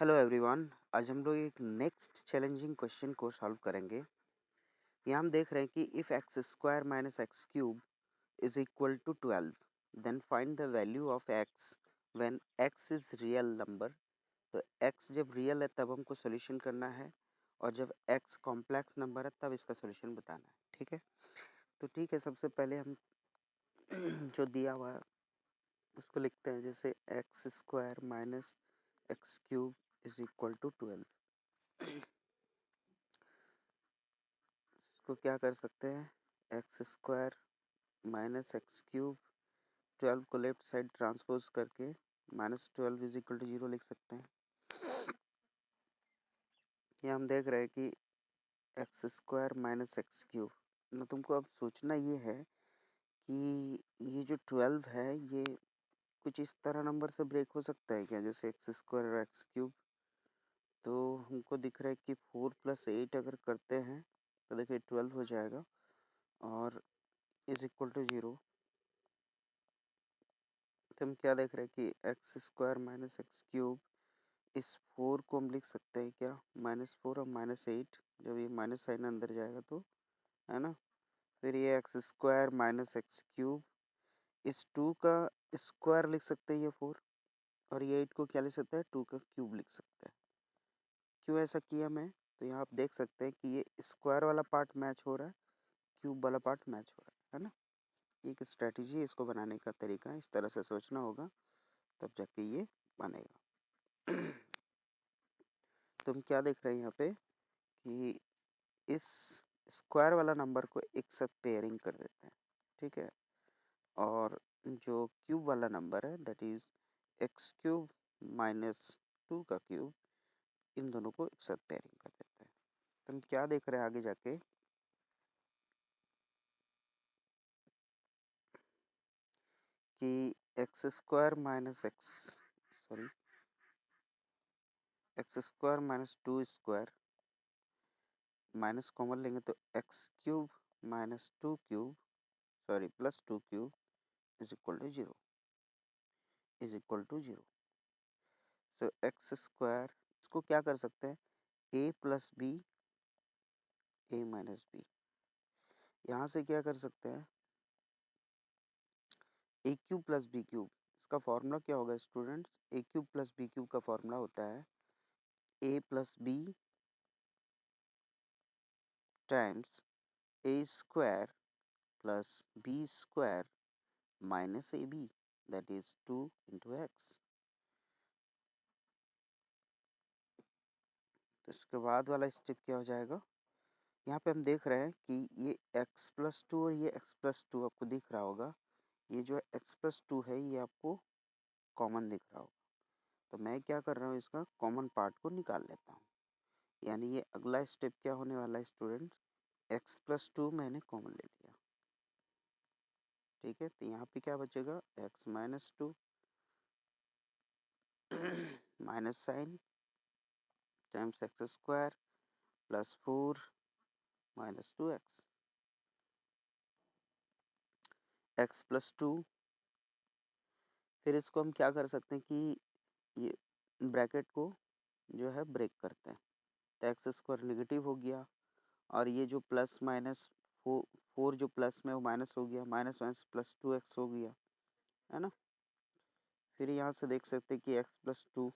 Hello everyone. आज हम लोग एक नेक्स्ट चैलेंजिंग क्वेश्चन को सॉल्व करेंगे। यहाँ हम देख रहे हैं कि if x square minus x cube is equal to 12 then find the value of x when x is real number. तो एक्स जब रियल है तब हमको सोल्यूशन करना है, और जब एक्स कॉम्प्लेक्स नंबर है तब इसका सोल्यूशन बताना है। ठीक है, तो ठीक है, सबसे पहले हम जो दिया हुआ है उसको लिखते हैं, जैसे x square minus x cube is equal to 12। इसको क्या कर सकते हैं, x square minus x cube, 12 को लेफ्ट साइड ट्रांसपोज करके -12 इज इक्वल टू 0 लिख सकते हैं। ये हम देख रहे हैं कि x square minus x cube ना, तुमको अब सोचना ये है कि ये जो 12 है ये कुछ इस तरह नंबर से ब्रेक हो सकता है क्या, जैसे एक्स स्क्वायर और एक्स क्यूब। तो हमको दिख रहा है कि 4 + 8 अगर करते हैं तो देखिए 12 हो जाएगा और इज इक्वल टू 0। तो हम क्या देख रहे हैं कि x square minus x cube, इस 4 को हम लिख सकते हैं क्या, -4 और -8, जब ये माइनस साइन अंदर जाएगा तो, है ना। फिर ये x square minus x cube, इस 2 का स्क्वायर लिख सकते हैं ये 4, और ये 8 को क्या लिख सकते हैं, 2 का क्यूब लिख सकते हैं। क्यों ऐसा किया मैं, तो यहाँ आप देख सकते हैं कि ये स्क्वायर वाला पार्ट मैच हो रहा है, क्यूब वाला पार्ट मैच हो रहा है ना। एक स्ट्रैटेजी है इसको बनाने का तरीका है, इस तरह से सोचना होगा तब जाके ये बनेगा। तो हम क्या देख रहे हैं यहाँ पे कि इस स्क्वायर वाला नंबर को एक साथ पेयरिंग कर देते हैं, ठीक है। और जो क्यूब वाला नंबर है that is x cube minus 2 का क्यूब, इन दोनों को एक साथ पेयरिंग कर देते हैं। तो हम क्या देख रहे हैं आगे जाके कि x square minus x, sorry, x square minus 2 square, minus common लेंगे तो x cube minus 2 cube, sorry plus 2 cube is equal to 0, is equal to 0। So x square, इसको क्या कर सकते हैं, a plus b, a minus b. यहाँ से क्या कर सकते हैं, a cube plus b cube, इसका फॉर्मूला क्या होगा students, a cube plus b cube का फॉर्मूला होता है A plus B times A square plus B square minus A B, that is 2 into X. तो इसके बाद वाला स्टेप क्या हो जाएगा, यहाँ पे हम देख रहे हैं कि ये x प्लस 2 और ये x प्लस 2 आपको दिख रहा होगा, ये जो x प्लस 2 है ये आपको कॉमन दिख रहा होगा। तो मैं क्या कर रहा हूँ, इसका कॉमन पार्ट को निकाल लेता हूँ। यानी ये अगला स्टेप क्या होने वाला है स्टूडेंट्स, x प्लस 2 मैंने कॉमन ले लिया, ठीक है। तो यहाँ पे क्या बचेगा, x minus 2 minus sign times x square plus 4 minus 2x, x plus 2। फिर इसको हम क्या कर सकते हैं कि ये ब्रैकेट को जो है ब्रेक करते हैं, तो एक्स स्क्वायर नेगेटिव हो गया, और ये जो प्लस माइनस 4 जो प्लस में वो माइनस हो गया, माइनस माइनस प्लस 2x हो गया, है ना। फिर यहाँ से देख सकते हैं कि x प्लस 2,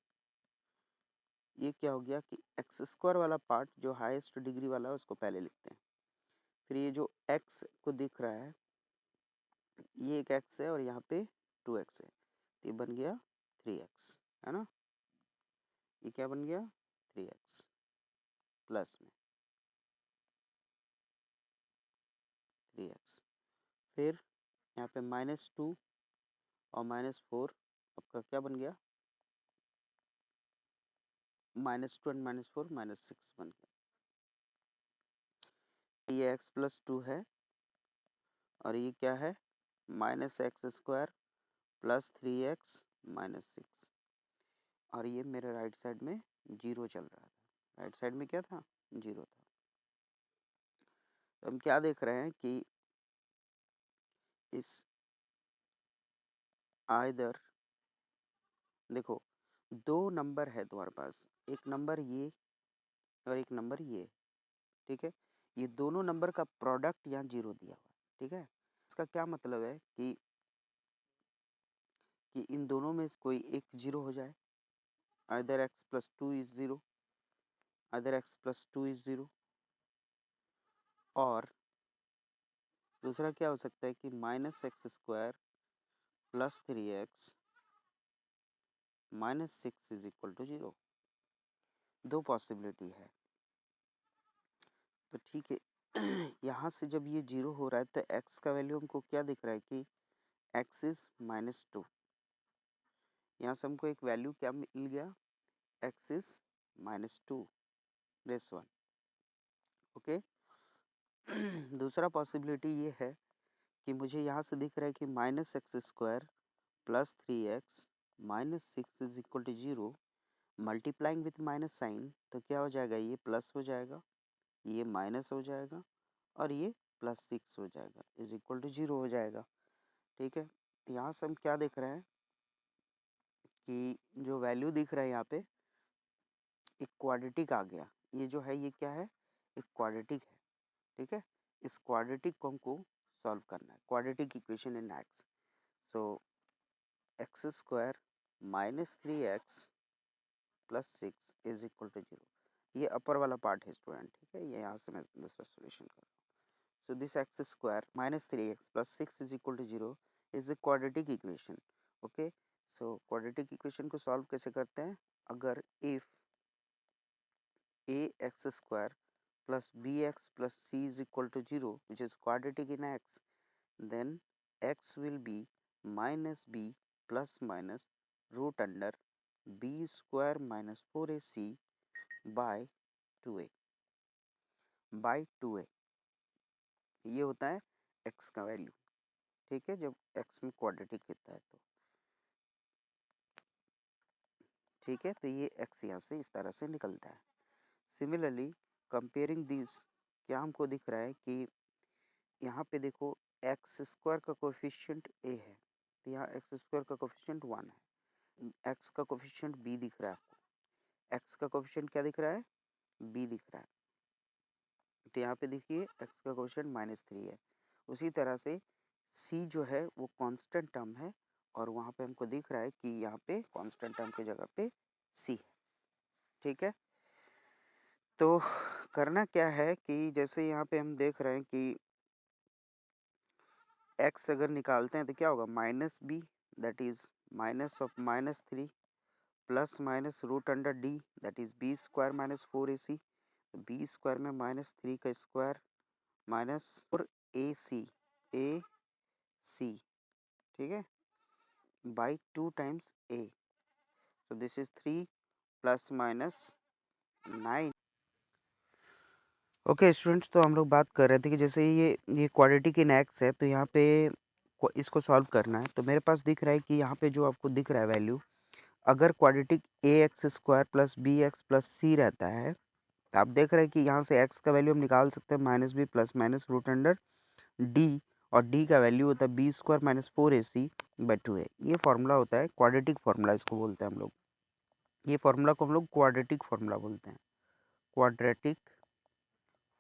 ये क्या हो गया कि एक्स स्क्वायर वाला पार्ट जो हाईएस्ट डिग्री वाला है उसको पहले लिखते हैं। फिर ये जो x को दिख रहा है ये एक x है और यहाँ पे 2x है, तो ये बन गया 3x, है ना। ये क्या बन गया, 3x प्लस में 3x। फिर यहाँ पे -2 और -4 आपका क्या बन गया, -2 एंड -4 -6 बन गया। ये x प्लस 2 है और ये क्या है, -x square plus 3x minus 6, और ये मेरे राइट साइड में 0 चल रहा था, राइट साइड में क्या था, 0 था। तो हम क्या देख रहे हैं कि इस आइदर, देखो दो नंबर है तुम्हारे पास, एक नंबर ये और एक नंबर ये, ठीक है। ये दोनों नंबर का प्रोडक्ट यहाँ 0 दिया हुआ है, ठीक है। इसका क्या मतलब है कि इन दोनों में से कोई एक 0 हो जाए, either x plus 2 is 0, either x plus 2 is 0, और दूसरा क्या हो सकता है कि minus x square plus 3x minus 6 is equal to 0। दो पॉसिबिलिटी है, तो ठीक है। यहाँ से जब ये 0 हो रहा है तो x का वैल्यू हमको क्या दिख रहा है कि x इज -2। यहाँ से हमको एक वैल्यू क्या मिल गया, x is -2, this one, okay. दूसरा पॉसिबिलिटी ये है कि मुझे यहाँ से दिख रहा है कि minus x square plus 3x minus 6 is equal to 0, multiplying with minus sign, तो क्या हो जाएगा, ये प्लस हो जाएगा, ये माइनस हो जाएगा और ये प्लस 6 हो जाएगा, इज इक्वल टू 0 हो जाएगा, ठीक है। यहाँ से हम क्या देख रहे हैं कि जो वैल्यू दिख रहा है यहाँ पे एक क्वाड्रेटिक आ गया। ये जो है ये क्या है, एक क्वाड्रेटिक है, ठीक है। इस क्वाड्रेटिक को हमको सॉल्व करना है, quadratic equation in x. So x square minus 3x plus 6 is equal to 0। ये अपर वाला पार्ट है स्टूडेंट, ठीक है। ये यहाँ से मैं दूसरा सोल्यूशन कर रहा हूँ। So this x square minus 3x plus 6 is equal to 0 is a quadratic equation, okay. So quadratic equation को सॉल्व कैसे करते हैं, अगर if ax square plus bx plus c is equal to 0, which is quadratic in x, then x will be minus b plus minus root under b square minus 4ac by 2a by 2a। ये होता है x का value, ठीक है, जब x में quadratic होता है तो, ठीक है। तो ये x यहाँ से इस तरह से निकलता है। सिमिलरली कंपेयरिंग दिस, क्या हमको दिख रहा है कि यहाँ पे देखो एक्स स्क्वायर का कोफिशिएंट a है, तो यहाँ एक्स स्क्वायर का कोफिशिएंट 1 है, एक्स का कोफिशिएंट b दिख रहा है आपको, एक्स का कोफिशिएंट क्या दिख रहा है, b दिख रहा है, तो यहाँ पे देखिए एक्स का कोफिशिएंट -3 है। उसी तरह से c जो है वो कांस्टेंट टर्म है, और वहाँ पे हमको दिख रहा है कि यहाँ पे कांस्टेंट टर्म की जगह पे c है, ठीक है। तो करना क्या है कि जैसे यहाँ पे हम देख रहे हैं कि x अगर निकालते हैं तो क्या होगा, minus b that is minus of -3 plus minus root under D that is b square minus 4ac, b square में -3 का स्क्वायर माइनस 4ac ठीक है, by 2 times a। So this is 3 plus minus 9। Okay students, तो हम लोग बात कर रहे थे कि जैसे ये क्वाड्रेटिक इन एक्स है, तो यहाँ पे इसको सॉल्व करना है। तो मेरे पास दिख रहा है कि यहाँ पे जो आपको दिख रहा है वैल्यू, अगर quadratic A X square plus B X plus C रहता है, तो आप देख रहे हैं कि यहाँ से एक्स का वैल्यू हम निकाल सकते हैं minus b plus minus root under D, और डी का वैल्यू होता है B square minus 4ac by 2a। ये फॉर्मूला होता है क्वाड्रेटिक फॉर्मूला, इसको बोलते हैं हम लोग। ये फॉर्मूला को हम लोग क्वाड्रेटिक फॉर्मूला बोलते हैं, क्वाड्रेटिक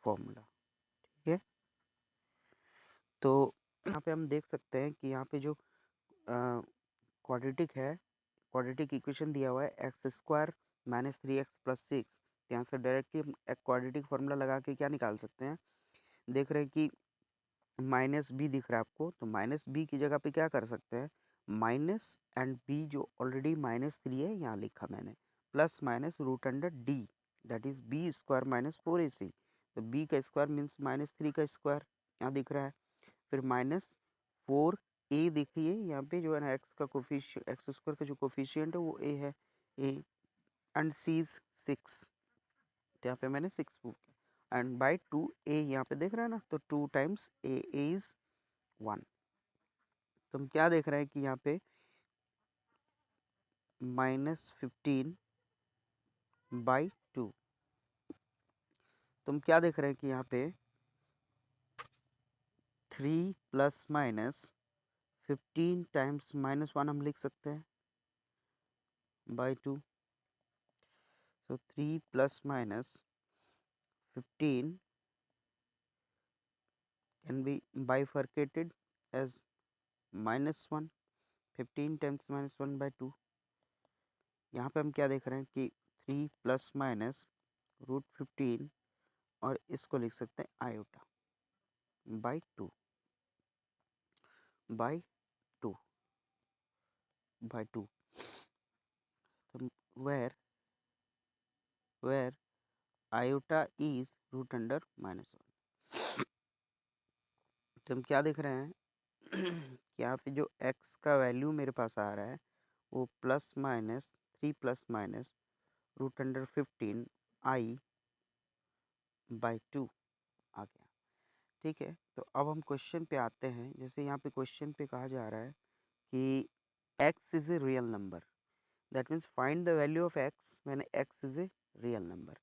फॉर्मूला, ठीक है। तो यहाँ पे हम देख सकते हैं कि यहाँ पे जो क्वाड्रेटिक है, क्वाड्रेटिक इक्वेशन दिया हुआ है x square minus 3x plus 6, यहाँ से डायरेक्टली हम एक क्वाड्रेटिक फॉर्मूला लगा के क्या निकाल सकते हैं, देख रहे हैं कि माइनस बी दिख रहा है आपको, तो माइनस बी की जगह पे क्या कर सकते हैं, माइनस एंड बी जो ऑलरेडी -3 है यहाँ लिखा मैंने, plus minus root under D that is b square minus 4ac, तो बी का स्क्वायर मीन्स -3 का स्क्वायर यहाँ दिख रहा है, फिर -4a देखिए यहाँ पे जो है ना एक्स का कोफिशिएंट, एक्स स्क्वायर का जो कोफिशिएंट है वो a है, a एंड c इज 6, तो यहाँ पे मैंने 6 प्रूव किया, एंड बाई 2a यहाँ पे देख रहे हैं ना, तो 2 टाइम्स a इज 1। तो हम क्या देख रहे हैं कि यहाँ पे -15 बाई 2, तो हम क्या देख रहे हैं कि यहाँ पे 3 प्लस माइनस 15 टाइम्स -1 हम लिख सकते हैं, by 2. So 3 plus minus 15 can be bifurcated as -1, 15 times -1 by 2. यहाँ पे हम क्या देख रहे हैं कि 3 प्लस माइनस √15 और इसको लिख सकते हैं आयोटा बाई 2 बाई 2 बाई 2। तो वेयर आयोटा इज √1। तो हम क्या देख रहे हैं कि यहाँ पे जो x का वैल्यू मेरे पास आ रहा है वो plus minus 3 plus minus √15 i by 2 आ गया। ठीक है, तो अब हम क्वेश्चन पे आते हैं। जैसे यहाँ पे क्वेश्चन पे कहा जा रहा है कि x is a real number, that means find the value of x when x is a real number.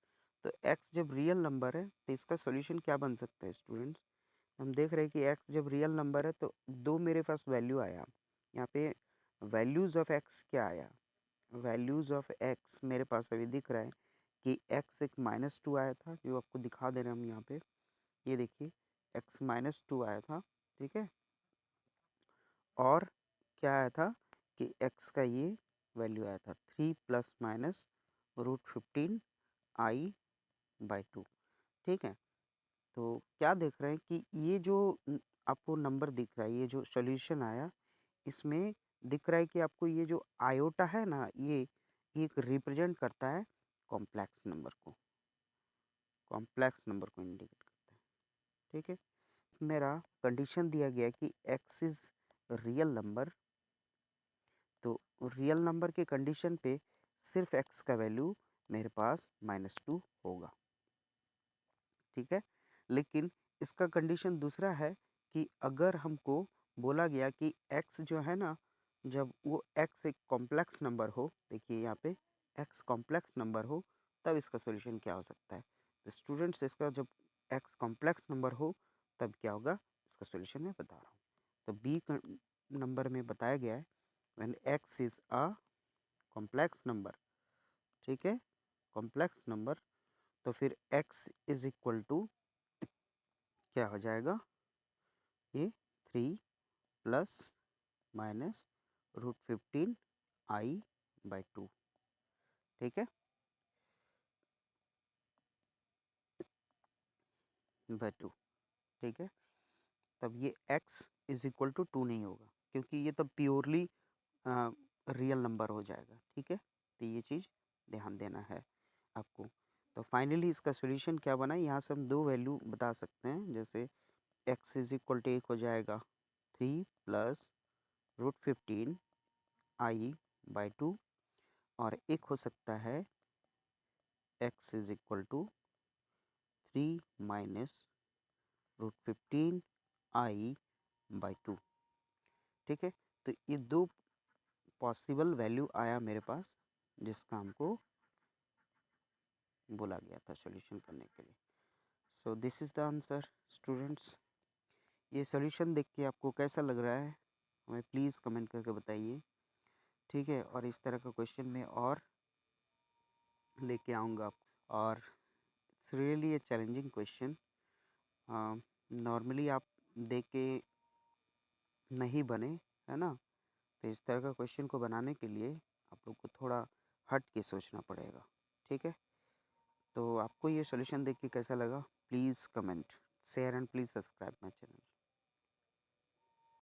तो x जब रियल नंबर है तो इसका सॉल्यूशन क्या बन सकता है स्टूडेंट्स? हम देख रहे हैं कि x जब रियल नंबर है तो दो मेरे पास वैल्यू आया। यहाँ पे वैल्यूज़ ऑफ x क्या आया? वैल्यूज़ ऑफ x मेरे पास अभी दिख रहा है कि x एक -2 आया था, जो आपको दिखा दे रहे हैं हम यहाँ पे। ये देखिए x -2 आया था, ठीक है। और क्या आया था कि x का ये वैल्यू आया था 3 प्लस माइनस √15 i बाई 2, ठीक है। तो क्या देख रहे हैं कि ये जो आपको नंबर दिख रहा है, ये जो सॉल्यूशन आया, इसमें दिख रहा है कि आपको ये जो आयोटा है ना, ये एक रिप्रेजेंट करता है कॉम्प्लेक्स नंबर को, कॉम्प्लेक्स नंबर को इंडिकेट करता है, ठीक है। मेरा कंडीशन दिया गया है कि x इज़ रियल नंबर, तो रियल नंबर के कंडीशन पे सिर्फ x का वैल्यू मेरे पास -2 होगा, ठीक है। लेकिन इसका कंडीशन दूसरा है कि अगर हमको बोला गया कि x जो है ना, जब वो x एक कॉम्प्लेक्स नंबर हो, देखिए यहाँ पे x कॉम्प्लेक्स नंबर हो, तब इसका सॉल्यूशन क्या हो सकता है? तो स्टूडेंट्स इसका जब x कॉम्प्लेक्स नंबर हो तब क्या होगा, इसका सॉल्यूशन मैं बता रहा हूँ। तो बी नंबर में बताया गया है when x is a complex number, ठीक है, कॉम्प्लेक्स नंबर, तो फिर x इज इक्वल टू क्या हो जाएगा, ये 3 प्लस माइनस √15 i बाई 2, ठीक है, बाई 2, ठीक है। तब ये x इज इक्वल टू 2 नहीं होगा, क्योंकि ये तब प्योरली रियल नंबर हो जाएगा, ठीक है। तो ये चीज़ ध्यान देना है आपको। तो फाइनली इसका सॉल्यूशन क्या बना, यहाँ से हम दो वैल्यू बता सकते हैं। जैसे x इज इक्वल टू एक हो जाएगा 3 प्लस √15 i बाई 2, और एक हो सकता है x is equal to 3 minus √15 i by 2, ठीक है। तो ये दो पॉसिबल वैल्यू आया मेरे पास, जिसका हमको बोला गया था सॉल्यूशन करने के लिए। So this is the answer students. ये सॉल्यूशन देख के आपको कैसा लग रहा है, हमें प्लीज़ कमेंट करके बताइए, ठीक है। और इस तरह का क्वेश्चन में और लेके आऊँगा, और it's really a challenging question. Normally आप देख के नहीं बने, है ना। तो इस तरह का क्वेश्चन को बनाने के लिए आप लोग को थोड़ा हट के सोचना पड़ेगा, ठीक है। तो आपको ये सॉल्यूशन देख के कैसा लगा, please comment, share and please subscribe my channel.